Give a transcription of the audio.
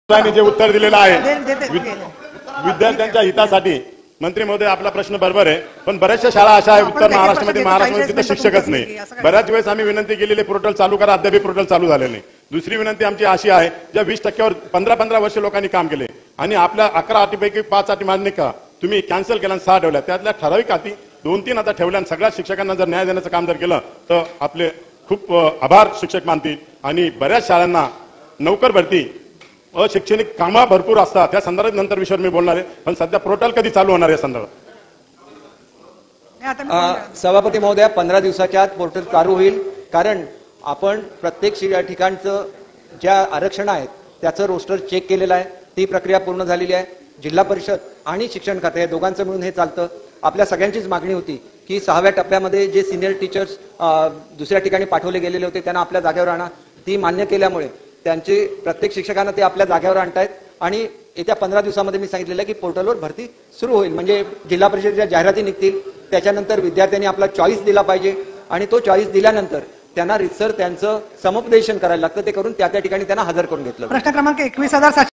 जे उत्तर दिलेलं आहे विद्यार्थ्यांच्या हितासाठी मंत्री महोदय आपला प्रश्न बरोबर आहे, पण बऱ्याचशा शाळा अशा आहे उत्तर महाराष्ट्रामध्ये तिथे शिक्षकच नाही। बऱ्याच वेळेस आम्ही विनंती केलेली पोर्टल चालू करा, अद्याप पोर्टल चालू झालेलं नाही। दुसरी विनंती आमची अशी आहे, ज्या 20% 15 वर्ष लोकांनी काम केले आणि आपल्या 11 अटीपैकी 5 अटी मान्य का तुम्ही कॅन्सल केल्या, 6 ठेवल्या, त्यातल्या ठराविक अटी 2-3 आता ठेवल्या। सगळ्या शिक्षकांना जर न्याय देण्याचं काम जर केलं तर आपले खूप आभार शिक्षक मानतील आणि बऱ्याच शाळांना नोकर भरती अशैक्षणिक कामं भरपूर असतात, त्या संदर्भात नंतर विषयावर मी बोलणार आहे। पण सध्या पोर्टल कधी चालू होणार आहे संदर्भात? सभापती महोदया 15 दिवसाच्या आत पोर्टल चालू होईल, कारण आपण प्रत्येक ठिकाणचं ज्या आरक्षण आहेत त्याचं रोस्टर चेक केलेलं आहे, ती प्रक्रिया पूर्ण झालेली आहे। जिल्हा परिषद आणि शिक्षण खाते या दोघांचं मिळून हे चालतं। आपल्या सगळ्यांचीच मागणी होती की 6व्या टप्प्यामध्ये जे सिनियर टीचर्स दुसऱ्या ठिकाणी पाठवले गेलेले होते त्यांना आपल्या जागेवर आणा, ती मान्य केल्यामुळे त्यांचे प्रत्येक शिक्षकांना ते आपल्या जागेवर आणतायत आणि येत्या 15 दिवसामध्ये मी सांगितलेलं आहे की पोर्टलवर भरती सुरू होईल। म्हणजे जिल्हा परिषदेच्या जाहिराती निघतील, त्याच्यानंतर विद्यार्थ्यांनी आपला चॉईस दिला पाहिजे आणि तो चॉईस दिल्यानंतर त्यांना रितसर त्यांचं समुपदेशन करायला लागतं, ते करून त्या ठिकाणी त्यांना हजर करून घेतलं। प्रश्न क्रमांक 21,700